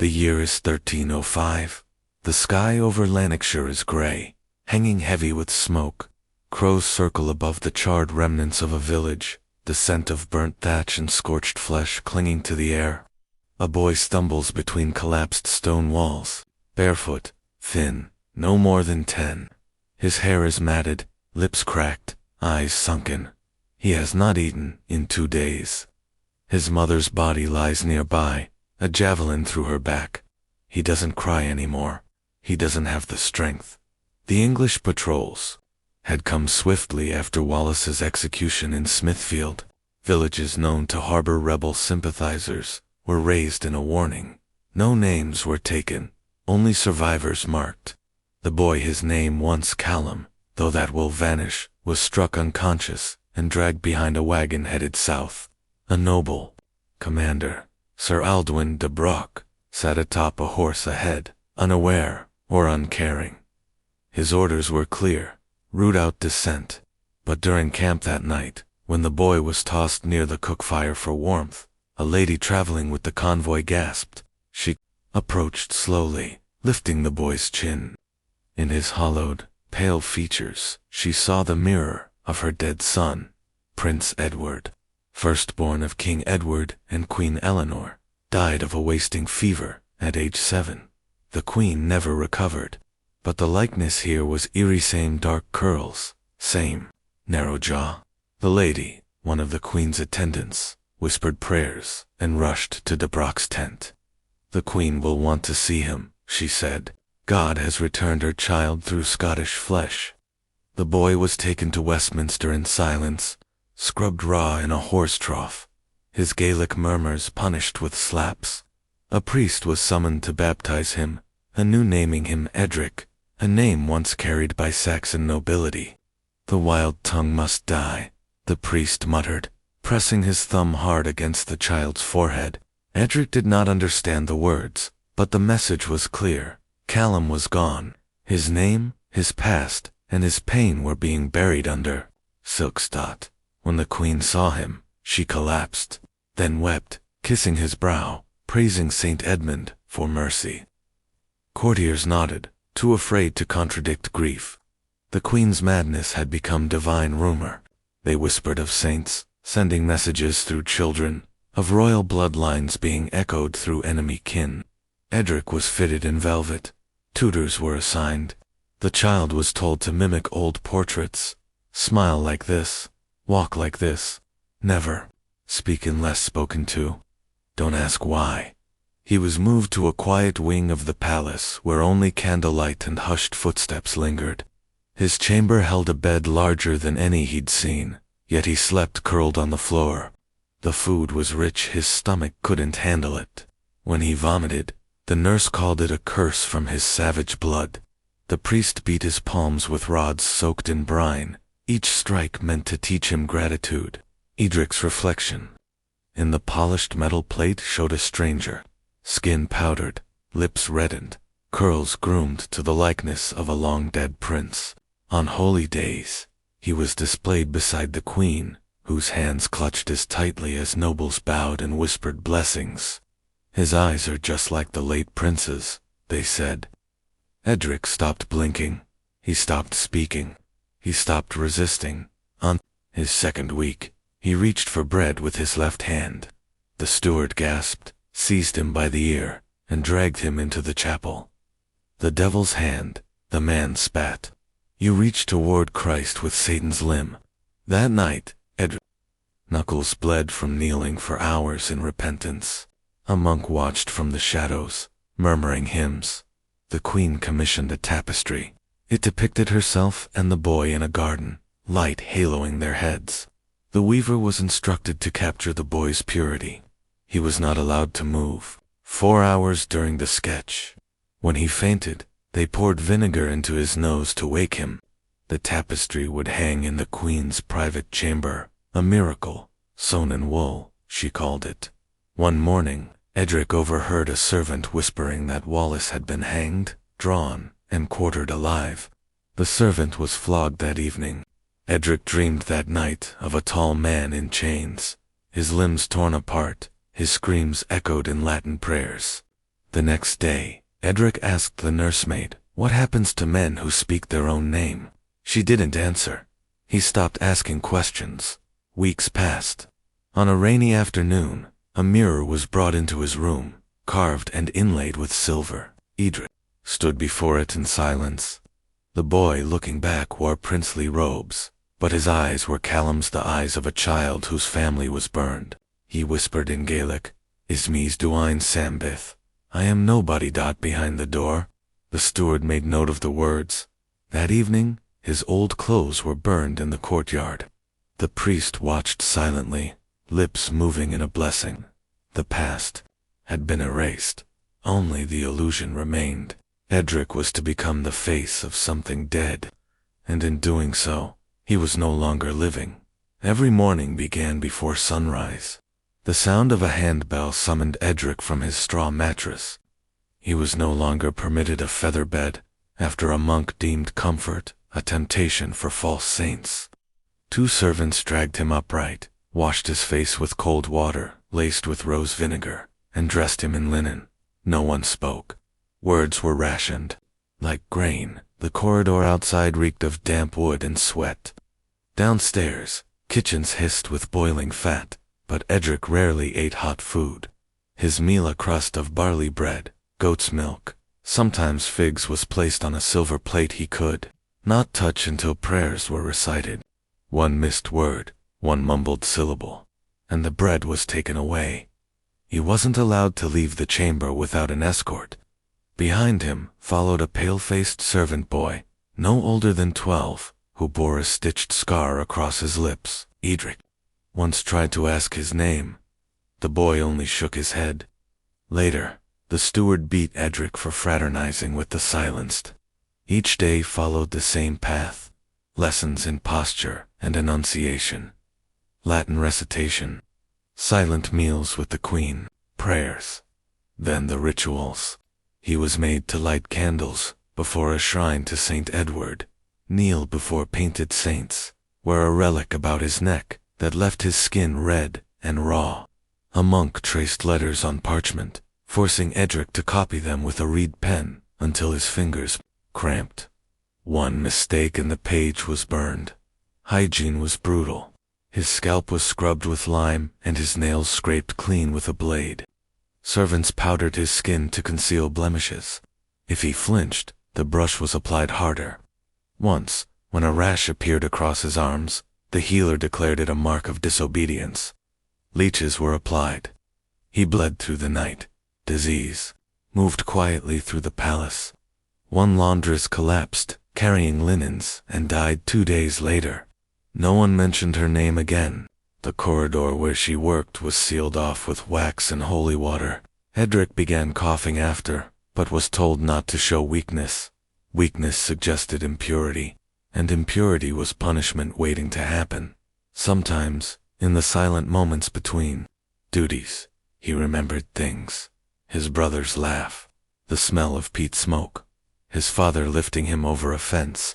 The year is 1305. The sky over Lanarkshire is grey, hanging heavy with smoke. Crows circle above the charred remnants of a village, the scent of burnt thatch and scorched flesh clinging to the air. A boy stumbles between collapsed stone walls, barefoot, thin, no more than 10. His hair is matted, lips cracked, eyes sunken. He has not eaten in 2 days. His mother's body lies nearby, a javelin through her back. He doesn't cry anymore. He doesn't have the strength. The English patrols had come swiftly after Wallace's execution in Smithfield. Villages known to harbor rebel sympathizers were raised in a warning. No names were taken, only survivors marked. The boy, his name once Callum, though that will vanish, was struck unconscious and dragged behind a wagon headed south. A noble commander, Sir Aldwin de Brock, sat atop a horse ahead, unaware or uncaring. His orders were clear: root out dissent. But during camp that night, when the boy was tossed near the cook fire for warmth, a lady traveling with the convoy gasped. She approached slowly, lifting the boy's chin. In his hollowed, pale features, she saw the mirror of her dead son, Prince Edward, firstborn of King Edward and Queen Eleanor, died of a wasting fever at age 7. The Queen never recovered, but the likeness here was eerie. Same dark curls, same narrow jaw. The lady, one of the Queen's attendants, whispered prayers and rushed to de Brock's tent. "The Queen will want to see him," she said. "God has returned her child through Scottish flesh." The boy was taken to Westminster in silence, scrubbed raw in a horse trough, his Gaelic murmurs punished with slaps. A priest was summoned to baptize him, anew naming him Edric, a name once carried by Saxon nobility. "The wild tongue must die," the priest muttered, pressing his thumb hard against the child's forehead. Edric did not understand the words, but the message was clear. Callum was gone. His name, his past, and his pain were being buried under Silkstad. When the Queen saw him, she collapsed, then wept, kissing his brow, praising Saint Edmund for mercy. Courtiers nodded, too afraid to contradict grief. The Queen's madness had become divine rumor. They whispered of saints, sending messages through children, of royal bloodlines being echoed through enemy kin. Edric was fitted in velvet. Tutors were assigned. The child was told to mimic old portraits. Smile like this. Walk like this. Never speak unless spoken to. Don't ask why. He was moved to a quiet wing of the palace where only candlelight and hushed footsteps lingered. His chamber held a bed larger than any he'd seen, yet he slept curled on the floor. The food was rich, his stomach couldn't handle it. When he vomited, the nurse called it a curse from his savage blood. The priest beat his palms with rods soaked in brine, each strike meant to teach him gratitude. Edric's reflection in the polished metal plate showed a stranger, skin powdered, lips reddened, curls groomed to the likeness of a long-dead prince. On holy days, he was displayed beside the Queen, whose hands clutched as tightly as nobles bowed and whispered blessings. "His eyes are just like the late prince's," they said. Edric stopped blinking. He stopped speaking. He stopped resisting. On his second week, he reached for bread with his left hand. The steward gasped, seized him by the ear, and dragged him into the chapel. "The devil's hand," the man spat. "You reach toward Christ with Satan's limb." That night, Edric's knuckles bled from kneeling for hours in repentance. A monk watched from the shadows, murmuring hymns. The Queen commissioned a tapestry. It depicted herself and the boy in a garden, light haloing their heads. The weaver was instructed to capture the boy's purity. He was not allowed to move. 4 hours during the sketch. When he fainted, they poured vinegar into his nose to wake him. The tapestry would hang in the Queen's private chamber, a miracle, sewn in wool, she called it. One morning, Edric overheard a servant whispering that Wallace had been hanged, drawn, and quartered alive. The servant was flogged that evening. Edric dreamed that night of a tall man in chains, his limbs torn apart, his screams echoed in Latin prayers. The next day, Edric asked the nursemaid, "What happens to men who speak their own name?" She didn't answer. He stopped asking questions. Weeks passed. On a rainy afternoon, a mirror was brought into his room, carved and inlaid with silver. Edric stood before it in silence. The boy, looking back, wore princely robes, but his eyes were Callum's, the eyes of a child whose family was burned. He whispered in Gaelic, "Isme's Duine Sambith. I am nobody." Behind the door, the steward made note of the words. That evening, his old clothes were burned in the courtyard. The priest watched silently, lips moving in a blessing. The past had been erased. Only the illusion remained. Edric was to become the face of something dead, and in doing so, he was no longer living. Every morning began before sunrise. The sound of a handbell summoned Edric from his straw mattress. He was no longer permitted a feather bed, after a monk deemed comfort a temptation for false saints. 2 servants dragged him upright, washed his face with cold water laced with rose vinegar, and dressed him in linen. No one spoke. Words were rationed. Like grain, the corridor outside reeked of damp wood and sweat. Downstairs, kitchens hissed with boiling fat, but Edric rarely ate hot food. His meal a crust of barley bread, goat's milk, sometimes figs, was placed on a silver plate he could not touch until prayers were recited. One missed word, one mumbled syllable, and the bread was taken away. He wasn't allowed to leave the chamber without an escort. Behind him followed a pale-faced servant boy, no older than 12, who bore a stitched scar across his lips. Edric once tried to ask his name. The boy only shook his head. Later, the steward beat Edric for fraternizing with the silenced. Each day followed the same path: lessons in posture and enunciation, Latin recitation, silent meals with the queen, prayers, then the rituals. He was made to light candles before a shrine to Saint Edward, kneel before painted saints, wear a relic about his neck that left his skin red and raw. A monk traced letters on parchment, forcing Edric to copy them with a reed pen until his fingers cramped. One mistake and the page was burned. Hygiene was brutal. His scalp was scrubbed with lime and his nails scraped clean with a blade. Servants powdered his skin to conceal blemishes. If he flinched, the brush was applied harder. Once, when a rash appeared across his arms, the healer declared it a mark of disobedience. Leeches were applied. He bled through the night. Disease moved quietly through the palace. One laundress collapsed, carrying linens, and died 2 days later. No one mentioned her name again. The corridor where she worked was sealed off with wax and holy water. Edric began coughing after, but was told not to show weakness. Weakness suggested impurity, and impurity was punishment waiting to happen. Sometimes, in the silent moments between duties, he remembered things. His brother's laugh, the smell of peat smoke, his father lifting him over a fence.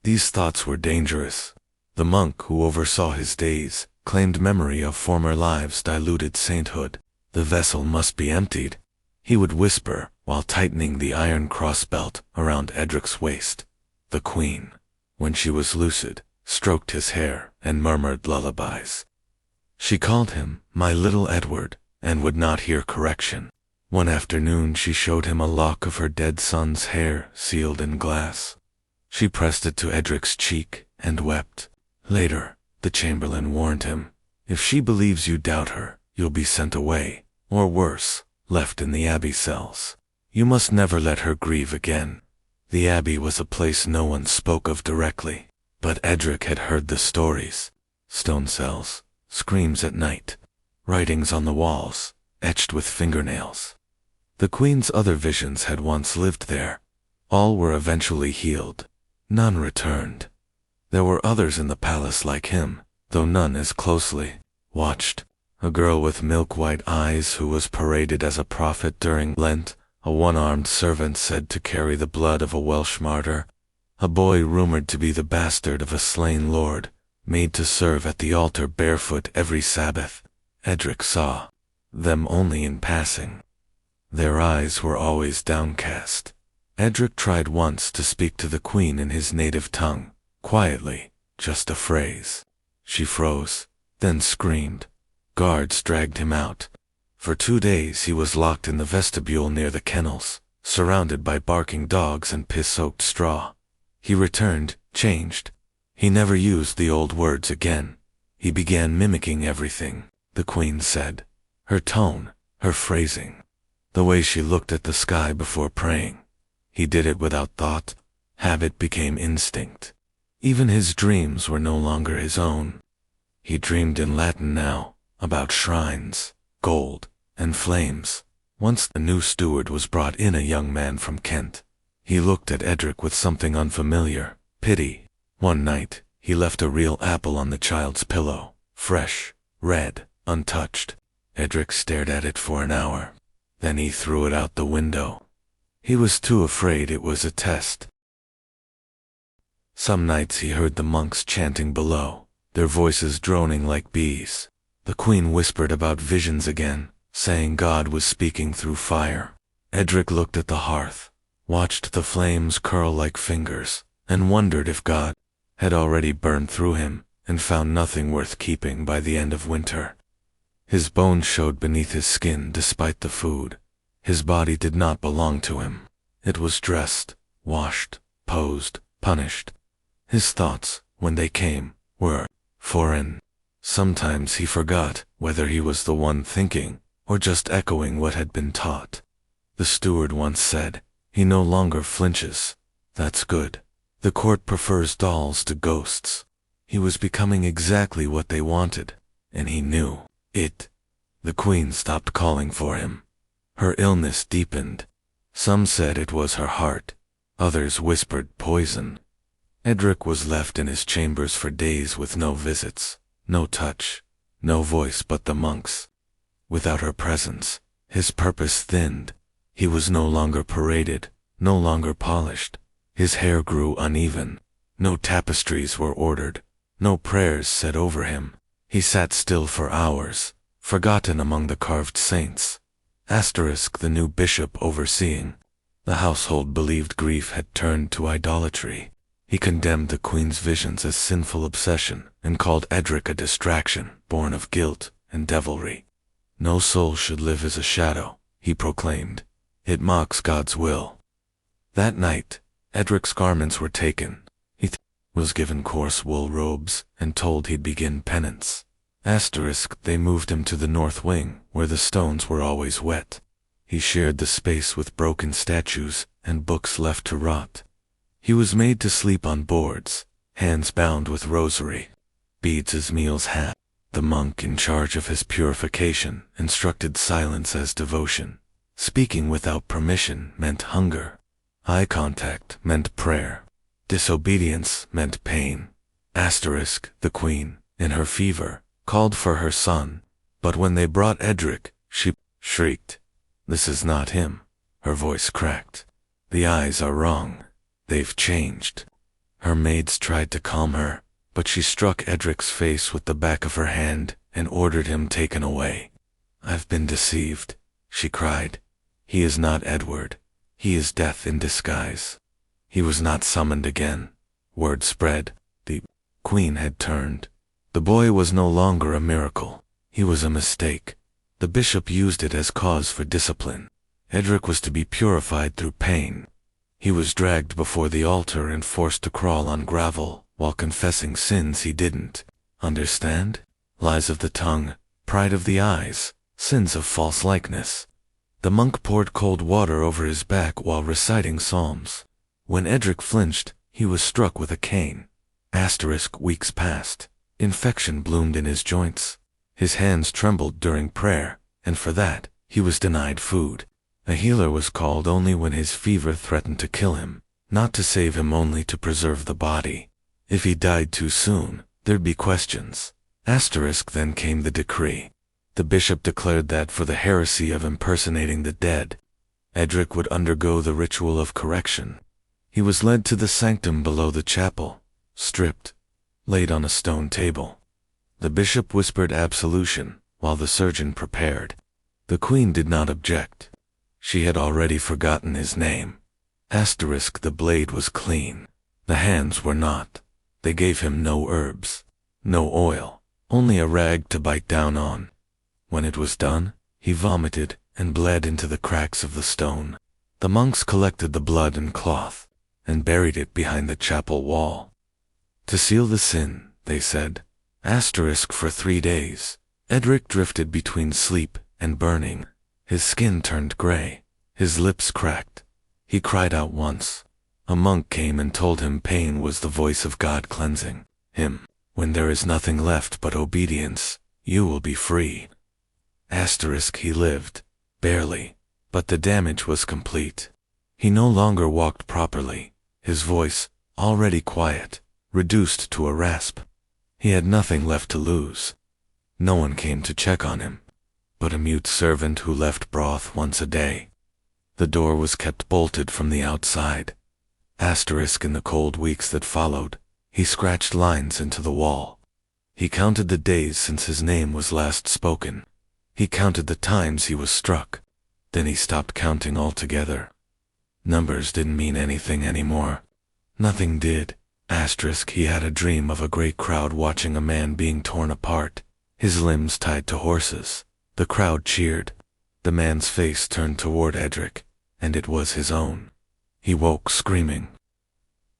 These thoughts were dangerous. The monk who oversaw his days claimed memory of former lives diluted sainthood. The vessel must be emptied, he would whisper while tightening the iron crossbelt around Edric's waist. The queen, when she was lucid, stroked his hair and murmured lullabies. She called him "my little Edward" and would not hear correction. One afternoon she showed him a lock of her dead son's hair sealed in glass. She pressed it to Edric's cheek and wept. Later, the chamberlain warned him, "If she believes you doubt her, you'll be sent away, or worse, left in the abbey cells. You must never let her grieve again." The abbey was a place no one spoke of directly, but Edric had heard the stories. Stone cells, screams at night, writings on the walls, etched with fingernails. The queen's other visions had once lived there. All were eventually healed. None returned. There were others in the palace like him, though none as closely watched. A girl with milk-white eyes who was paraded as a prophet during Lent, a one-armed servant said to carry the blood of a Welsh martyr, a boy rumored to be the bastard of a slain lord, made to serve at the altar barefoot every Sabbath. Edric saw them only in passing. Their eyes were always downcast. Edric tried once to speak to the queen in his native tongue, quietly, just a phrase. She froze, then screamed. Guards dragged him out. For 2 days he was locked in the vestibule near the kennels, surrounded by barking dogs and piss-soaked straw. He returned, changed. He never used the old words again. He began mimicking everything, the queen said. Her tone, her phrasing, the way she looked at the sky before praying. He did it without thought. Habit became instinct. Even his dreams were no longer his own. He dreamed in Latin now, about shrines, gold, and flames. Once the new steward was brought in, a young man from Kent. He looked at Edric with something unfamiliar, pity. One night, he left a real apple on the child's pillow, fresh, red, untouched. Edric stared at it for an hour. Then he threw it out the window. He was too afraid it was a test. Some nights he heard the monks chanting below, their voices droning like bees. The queen whispered about visions again, saying God was speaking through fire. Edric looked at the hearth, watched the flames curl like fingers, and wondered if God had already burned through him and found nothing worth keeping by the end of winter. His bones showed beneath his skin despite the food. His body did not belong to him. It was dressed, washed, posed, punished. His thoughts, when they came, were foreign. Sometimes he forgot whether he was the one thinking or just echoing what had been taught. The steward once said, "He no longer flinches. That's good. The court prefers dolls to ghosts." He was becoming exactly what they wanted, and he knew it. The queen stopped calling for him. Her illness deepened. Some said it was her heart. Others whispered poison. Edric was left in his chambers for days with no visits, no touch, no voice but the monks. Without her presence, his purpose thinned. He was no longer paraded, no longer polished. His hair grew uneven. No tapestries were ordered. No prayers said over him. He sat still for hours, forgotten among the carved saints. The new bishop overseeing. The household believed grief had turned to idolatry. He condemned the queen's visions as sinful obsession and called Edric a distraction born of guilt and devilry. No soul should live as a shadow, he proclaimed. It mocks God's will. That night, Edric's garments were taken. He was given coarse wool robes and told he'd begin penance. They moved him to the north wing, where the stones were always wet. He shared the space with broken statues and books left to rot. He was made to sleep on boards, hands bound with rosary, beads as meals had. The monk in charge of his purification instructed silence as devotion. Speaking without permission meant hunger. Eye contact meant prayer. Disobedience meant pain. The queen, in her fever, called for her son, but when they brought Edric, she shrieked. "This is not him." Her voice cracked. "The eyes are wrong. They've changed." Her maids tried to calm her, but she struck Edric's face with the back of her hand and ordered him taken away. "I've been deceived," she cried. "He is not Edward. He is death in disguise." He was not summoned again. Word spread. The queen had turned. The boy was no longer a miracle. He was a mistake. The bishop used it as cause for discipline. Edric was to be purified through pain. He was dragged before the altar and forced to crawl on gravel while confessing sins he didn't understand. Lies of the tongue, pride of the eyes, sins of false likeness. The monk poured cold water over his back while reciting psalms. When Edric flinched, he was struck with a cane. Weeks passed. Infection bloomed in his joints. His hands trembled during prayer, and for that, he was denied food. A healer was called only when his fever threatened to kill him, not to save him, only to preserve the body. If he died too soon, there'd be questions. Then came the decree. The bishop declared that for the heresy of impersonating the dead, Edric would undergo the ritual of correction. He was led to the sanctum below the chapel, stripped, laid on a stone table. The bishop whispered absolution, while the surgeon prepared. The queen did not object. She had already forgotten his name. Asterisk, the blade was clean. The hands were not. They gave him no herbs, no oil, only a rag to bite down on. When it was done, he vomited and bled into the cracks of the stone. The monks collected the blood and cloth and buried it behind the chapel wall. To seal the sin, they said. Asterisk, for 3 days, Edric drifted between sleep and burning. His skin turned gray, his lips cracked. He cried out once. A monk came and told him pain was the voice of God cleansing him. When there is nothing left but obedience, you will be free. Asterisk, he lived, barely, but the damage was complete. He no longer walked properly, his voice, already quiet, reduced to a rasp. He had nothing left to lose. No one came to check on him, but a mute servant who left broth once a day. The door was kept bolted from the outside. Asterisk, in the cold weeks that followed, he scratched lines into the wall. He counted the days since his name was last spoken. He counted the times he was struck. Then he stopped counting altogether. Numbers didn't mean anything anymore. Nothing did. Asterisk, he had a dream of a great crowd watching a man being torn apart, his limbs tied to horses. The crowd cheered. The man's face turned toward Edric, and it was his own. He woke screaming.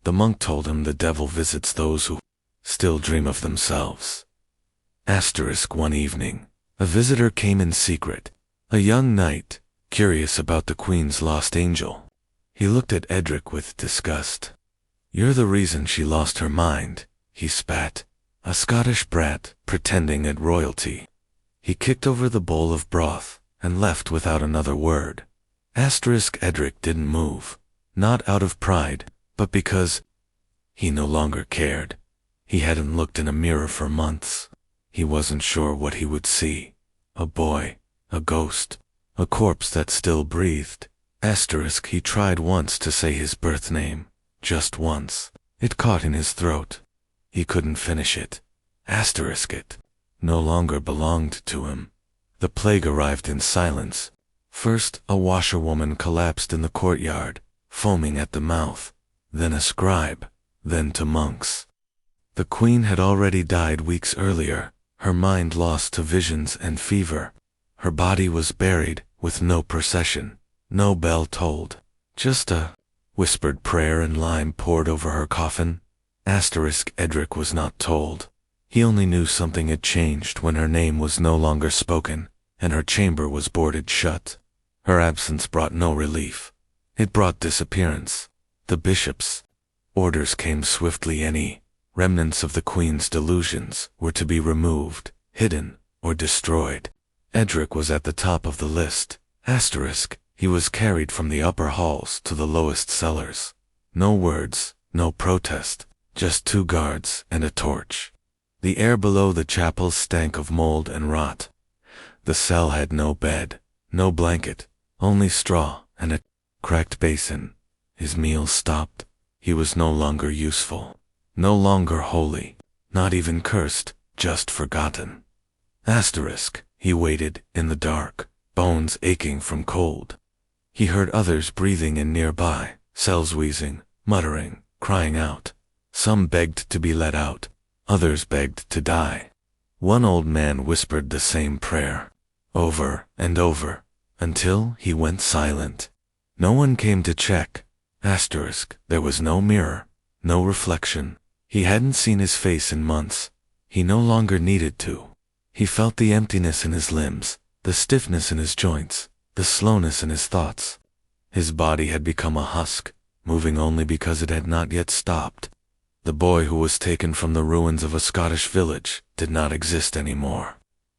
The monk told him the devil visits those who still dream of themselves. Asterisk, one evening, a visitor came in secret, a young knight, curious about the queen's lost angel. He looked at Edric with disgust. You're the reason she lost her mind, he spat. A Scottish brat, pretending at royalty. He kicked over the bowl of broth and left without another word. Asterisk, Edric didn't move, not out of pride, but because he no longer cared. He hadn't looked in a mirror for months. He wasn't sure what he would see. A boy, a ghost, a corpse that still breathed. Asterisk, he tried once to say his birth name, just once. It caught in his throat. He couldn't finish it. Asterisk, it no longer belonged to him. The plague arrived in silence. First, a washerwoman collapsed in the courtyard, foaming at the mouth, then a scribe, then 2 monks. The queen had already died weeks earlier, her mind lost to visions and fever. Her body was buried, with no procession, no bell tolled, just a whispered prayer and lime poured over her coffin. Asterisk, Edric was not told. He only knew something had changed when her name was no longer spoken, and her chamber was boarded shut. Her absence brought no relief. It brought disappearance. The bishop's orders came swiftly. Any remnants of the queen's delusions were to be removed, hidden, or destroyed. Edric was at the top of the list. Asterisk, he was carried from the upper halls to the lowest cellars. No words, no protest, just 2 guards and a torch. The air below the chapel stank of mold and rot. The cell had no bed, no blanket, only straw and a cracked basin. His meals stopped. He was no longer useful, no longer holy, not even cursed, just forgotten. Asterisk, he waited in the dark, bones aching from cold. He heard others breathing in nearby, cells wheezing, muttering, crying out. Some begged to be let out, others begged to die. One old man whispered the same prayer, over and over, until he went silent. No one came to check. Asterisk, there was no mirror, no reflection. He hadn't seen his face in months. He no longer needed to. He felt the emptiness in his limbs, the stiffness in his joints, the slowness in his thoughts. His body had become a husk, moving only because it had not yet stopped. The boy who was taken from the ruins of a Scottish village did not exist anymore.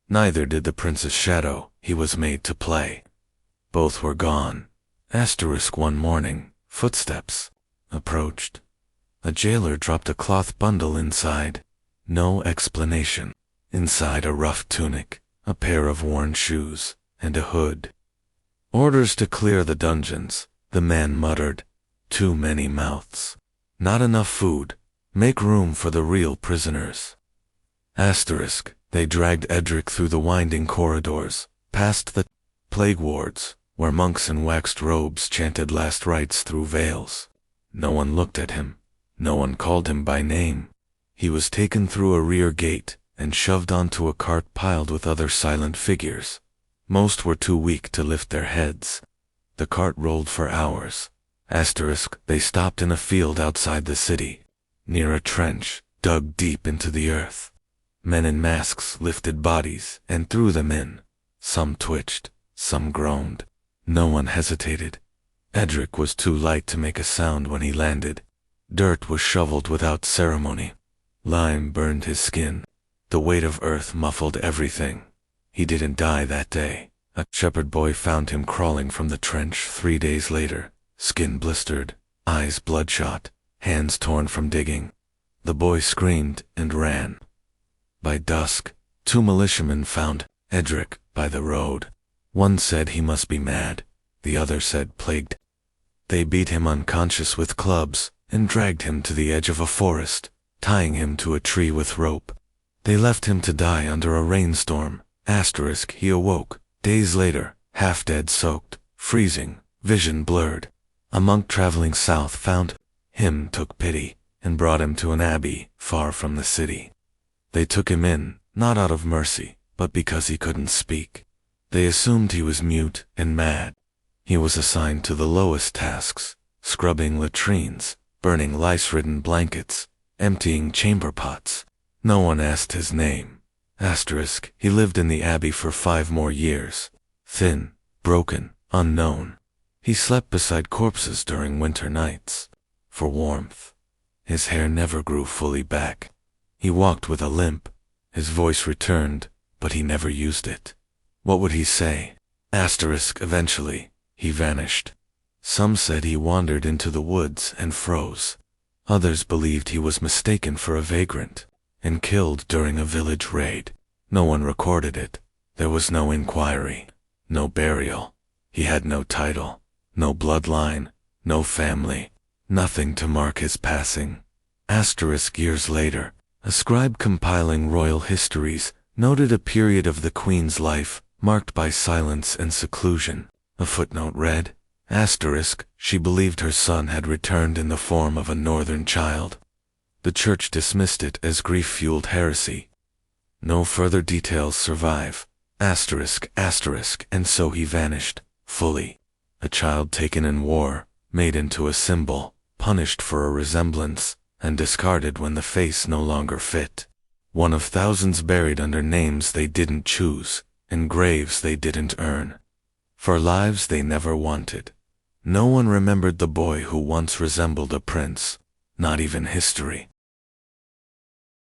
Neither did the prince's shadow he was made to play. Both were gone. Asterisk, one morning, footsteps approached. A jailer dropped a cloth bundle inside. No explanation. Inside, a rough tunic, a pair of worn shoes, and a hood. Orders to clear the dungeons, the man muttered. Too many mouths. Not enough food. Make room for the real prisoners. Asterisk, they dragged Edric through the winding corridors, past the plague wards, where monks in waxed robes chanted last rites through veils. No one looked at him. No one called him by name. He was taken through a rear gate and shoved onto a cart piled with other silent figures. Most were too weak to lift their heads. The cart rolled for hours. They stopped in a field outside the city, near a trench dug deep into the earth. Men in masks lifted bodies and threw them in. Some twitched, some groaned. No one hesitated. Edric was too light to make a sound when he landed. Dirt was shoveled without ceremony. Lime burned his skin. The weight of earth muffled everything. He didn't die that day. A shepherd boy found him crawling from the trench 3 days later, skin blistered, eyes bloodshot, hands torn from digging. The boy screamed and ran. By dusk, 2 militiamen found Edric by the road. One said he must be mad. The other said plagued. They beat him unconscious with clubs and dragged him to the edge of a forest, tying him to a tree with rope. They left him to die under a rainstorm. He awoke, days later, half dead, soaked, freezing, vision blurred. A monk traveling south found him, took pity, and brought him to an abbey far from the city. They took him in, not out of mercy, but because he couldn't speak. They assumed he was mute and mad. He was assigned to the lowest tasks, scrubbing latrines, burning lice-ridden blankets, emptying chamber pots. No one asked his name. He lived in the abbey for 5 more years. Thin, broken, unknown. He slept beside corpses during winter nights. For warmth. His hair never grew fully back. He walked with a limp. His voice returned, but he never used it. What would he say? Eventually, he vanished. Some said he wandered into the woods and froze. Others believed he was mistaken for a vagrant and killed during a village raid. No one recorded it. There was no inquiry, no burial. He had no title, no bloodline, no family, nothing to mark his passing. Years later, a scribe compiling royal histories noted a period of the queen's life marked by silence and seclusion. A footnote read, she believed her son had returned in the form of a northern child. The church dismissed it as grief-fueled heresy. No further details survive. And so he vanished, fully. A child taken in war, made into a symbol, punished for a resemblance, and discarded when the face no longer fit. One of thousands buried under names they didn't choose, and graves they didn't earn. For lives they never wanted. No one remembered the boy who once resembled a prince, not even history.